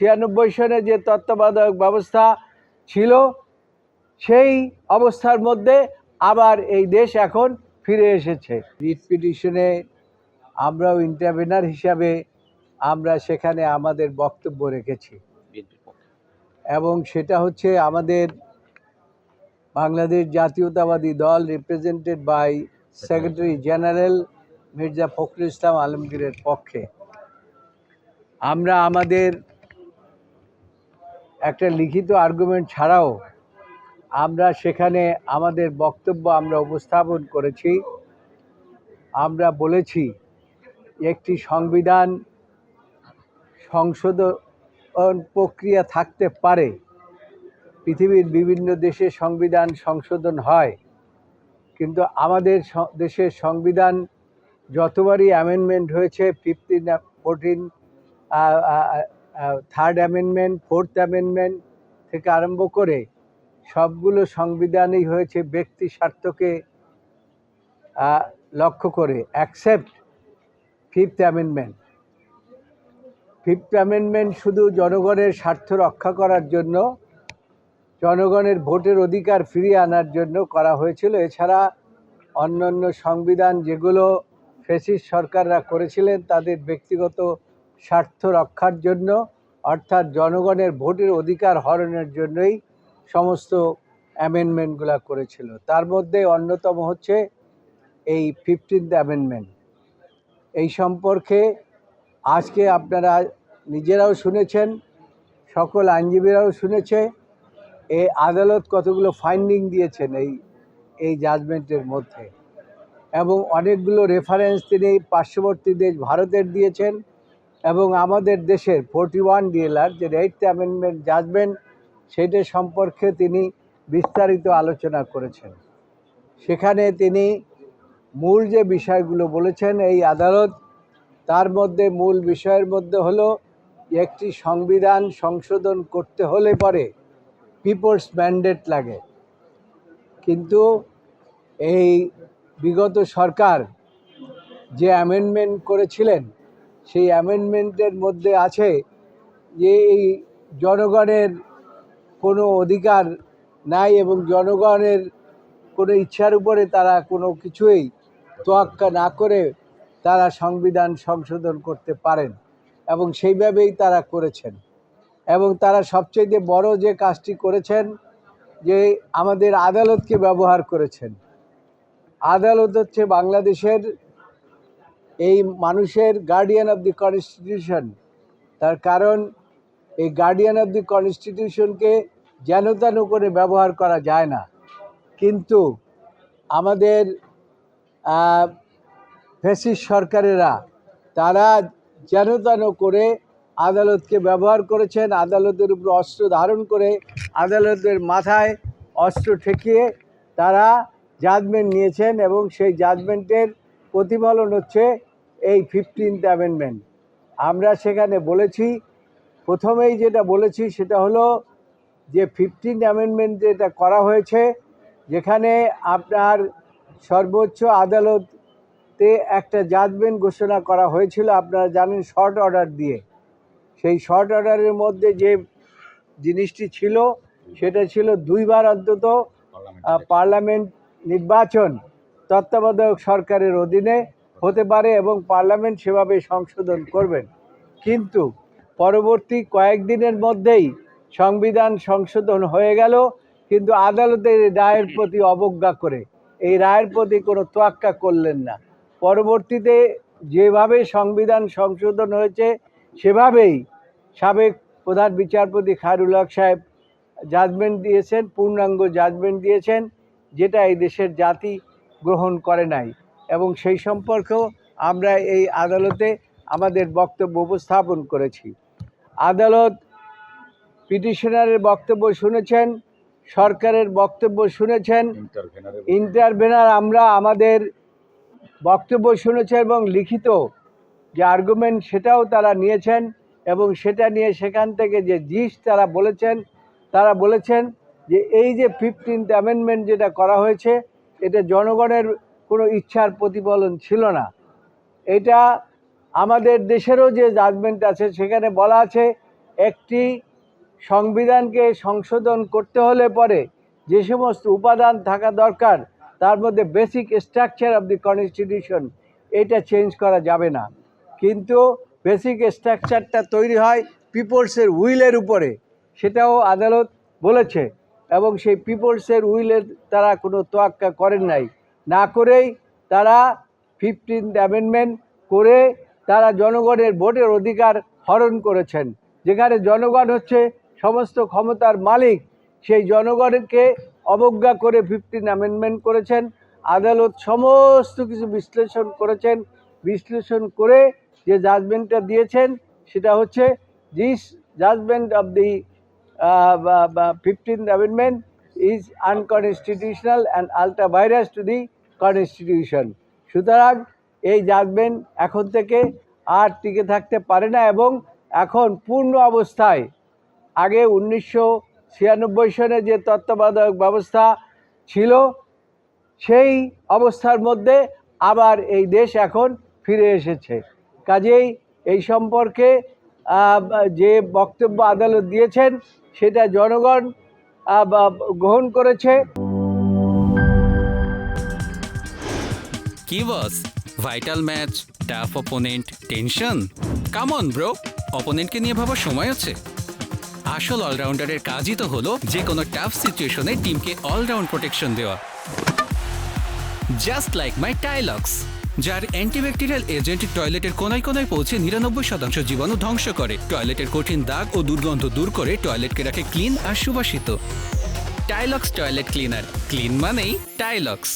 96 সনে যে তত্ত্বাবধায়ক ব্যবস্থা ছিল সেই অবস্থার মধ্যে আবার এই দেশ এখন ফিরে এসেছে। রিট পিটিশনে আমরাও ইন্টারভেনার হিসাবে আমরা সেখানে আমাদের বক্তব্য রেখেছি এবং সেটা হচ্ছে আমাদের Bangladesh Jatiyatabadi Dal represented by secretary general Mirza Fakhrul Islam আলমগীরের পক্ষে আমরা আমাদের একটা লিখিত আর্গুমেন্ট ছাড়াও আমরা সেখানে আমাদের বক্তব্য আমরা উপস্থাপন করেছি। আমরা বলেছি একটি সংবিধান সংশোধন প্রক্রিয়া থাকতে পারে, পৃথিবীর বিভিন্ন দেশে সংবিধান সংশোধন হয়, কিন্তু আমাদের দেশের সংবিধান যতবারই অ্যামেন্ডমেন্ট হয়েছে 15, 14, থার্ড অ্যামেন্ডমেন্ট, ফোর্থ অ্যামেন্ডমেন্ট থেকে আরম্ভ করে সবগুলো সংবিধানই হয়েছে ব্যক্তি স্বার্থকে লক্ষ্য করে, accept fifth amendment. Fifth amendment শুধু জনগণের স্বার্থ রক্ষা করার জন্য, জনগণের ভোটের অধিকার ফিরিয়ে আনার জন্য করা হয়েছিল। এছাড়া অন্যান্য সংবিধান যেগুলো ফ্যাসিস্ট সরকাররা করেছিলেন তাদের ব্যক্তিগত স্বার্থ রক্ষার জন্য, অর্থাৎ জনগণের ভোটের অধিকার হরণের জন্যই সমস্ত অ্যামেন্ডমেন্টগুলো করেছিল। তার মধ্যে অন্যতম হচ্ছে এই 15th অ্যামেন্ডমেন্ট। এই সম্পর্কে আজকে আপনারা নিজেরাও শুনেছেন, সকল আইনজীবীরাও শুনেছে, এই আদালত কতগুলো ফাইন্ডিং দিয়েছেন এই জাজমেন্টের মধ্যে, এবং অনেকগুলো রেফারেন্স তিনি পার্শ্ববর্তী দেশ ভারতের দিয়েছেন এবং আমাদের দেশের 41 DLR যে 8th অ্যামেন্ডমেন্ট জাজমেন্ট সেটা সম্পর্কে তিনি বিস্তারিত আলোচনা করেছেন। সেখানে তিনি মূল যে বিষয়গুলো বলেছেন এই আদালত, তার মধ্যে মূল বিষয়ের মধ্যে হলো একটি সংবিধান সংশোধন করতে হলে পরে পিপলস ম্যান্ডেট লাগে, কিন্তু এই বিগত সরকার যে অ্যামেন্ডমেন্ট করেছিলেন সেই অ্যামেন্ডমেন্টের মধ্যে আছে যে এই জনগণের কোনো অধিকার নাই এবং জনগণের কোনো ইচ্ছার উপরে তারা কোনো কিছুই তোয়াক্কা না করে তারা সংবিধান সংশোধন করতে পারেন, এবং সেইভাবেই তারা করেছেন। এবং তারা সবচেয়ে বড় যে কাজটি করেছেন যে আমাদের আদালতকে ব্যবহার করেছেন। আদালত হচ্ছে বাংলাদেশের এই মানুষের গার্ডিয়ান অফ দি কনস্টিটিউশন। তার কারণ এই গার্ডিয়ান অফ দি কনস্টিটিউশনকে যেন তেন করে ব্যবহার করা যায় না, কিন্তু আমাদের ফ্যাসিস্ট সরকারেরা তারা যেন তেন করে আদালতকে ব্যবহার করেছেন। আদালতের উপর অস্ত্র ধারণ করে আদালতের মাথায় অস্ত্র ঠেকিয়ে তারা জাজমেন্ট নিয়েছেন, এবং সেই জাজমেন্টের প্রতিফলন হচ্ছে এই 15th অ্যামেন্ডমেন্ট। আমরা সেখানে বলেছি, প্রথমেই যেটা বলেছি সেটা হলো যে 15th অ্যামেন্ডমেন্ট যেটা করা হয়েছে, যেখানে আপনার সর্বোচ্চ আদালতে একটা জাজমেন্ট ঘোষণা করা হয়েছিল, আপনারা জানেন, শর্ট অর্ডার দিয়ে। সেই শর্ট অর্ডারের মধ্যে যে জিনিসটি ছিল সেটা ছিল 2 বার অন্তত পার্লামেন্ট নির্বাচন তত্ত্বাবধায়ক সরকারের অধীনে হতে পারে এবং পার্লামেন্ট সেভাবে সংশোধন করবেন। কিন্তু পরবর্তী কয়েকদিনের মধ্যেই সংবিধান সংশোধন হয়ে গেল, কিন্তু আদালতের রায়ের প্রতি অবজ্ঞা করে এই রায়ের প্রতি কোনো তোয়াক্কা করলেন না। পরবর্তীতে যেভাবে সংবিধান সংশোধন হয়েছে সেভাবেই সাবেক প্রধান বিচারপতি খায়রুল হক সাহেব জাজমেন্ট দিয়েছেন, পূর্ণাঙ্গ জাজমেন্ট দিয়েছেন, যেটা এই দেশের জাতি গ্রহণ করে নাই। এবং সেই সম্পর্কেও আমরা এই আদালতে আমাদের বক্তব্য উপস্থাপন করেছি। আদালত পিটিশনারের বক্তব্য শুনেছেন, সরকারের বক্তব্য শুনেছেন, ইন্টারভেনার আমরা আমাদের বক্তব্য শুনেছেন এবং লিখিত যে আর্গুমেন্ট সেটাও তারা নিয়েছেন, এবং সেটা নিয়ে সেখান থেকে যে জিস তারা বলেছেন যে এই যে 15th অ্যামেন্ডমেন্ট যেটা করা হয়েছে এটা জনগণের কোনো ইচ্ছার প্রতিফলন ছিল না। এটা আমাদের দেশেরও যে জাজমেন্ট আছে সেখানে বলা আছে একটি সংবিধানকে সংশোধন করতে হলে পরে যে সমস্ত উপাদান থাকা দরকার, তার মধ্যে basic structure of the constitution, এটা চেঞ্জ করা যাবে না। কিন্তু বেসিক স্ট্রাকচারটা তৈরি হয় পিপলসের উইলের উপরে, সেটাও আদালত বলেছে। এবং সেই পিপলসের উইলের তারা কোনো তোয়াক্কা করেন নাই, না করেই তারা 15th অ্যামেন্ডমেন্ট করে তারা জনগণের ভোটের অধিকার হরণ করেছেন। যেখানে জনগণ হচ্ছে সমস্ত ক্ষমতার মালিক, সেই জনগণকে অবজ্ঞা করে 15th অ্যামেন্ডমেন্ট করেছেন। আদালত সমস্ত কিছু বিশ্লেষণ করেছেন, বিশ্লেষণ করে যে জাজমেন্টটা দিয়েছেন সেটা হচ্ছে this judgement of the 15th amendment is unconstitutional and ultra vires to the constitution. সুতরাং এই জাজমেন্ট এখন থেকে আর টিকে থাকতে পারে না এবং এখন পূর্ণ অবস্থায় আগে 1996 সনে যে তত্ত্বাবধায়ক ব্যবস্থা ছিল সেই অবস্থার মধ্যে আবার এই দেশ এখন ফিরে এসেছে। কাজেই এই সম্পর্কে যে বক্তব্য আদালত দিয়েছেন সেটা জনগণ গ্রহণ করেছে। কি boss, vital match, tough opponent, tension? Come on bro, অপোনেন্টকে নিয়ে ভাবার সময় আছে। আসল অলরাউন্ডারের কাজই তো হলো যে কোনো টাফ সিচুয়েশনে টিমকে অলরাউন্ড প্রোটেকশন দেওয়া। জাস্ট লাইক মাই টাইলক্স, যার অ্যান্টিব্যাকটেরিয়াল এজেন্ট টয়লেটের কোনায় কোনায় পৌঁছে 99% জীবাণু ধ্বংস করে, টয়লেটের কঠিন দাগ ও দুর্গন্ধ দূর করে টয়লেটকে রাখে ক্লিন আর সুবাসিত। টাইলক্স টয়লেট ক্লিনার, ক্লিন মানেই টাইলক্স।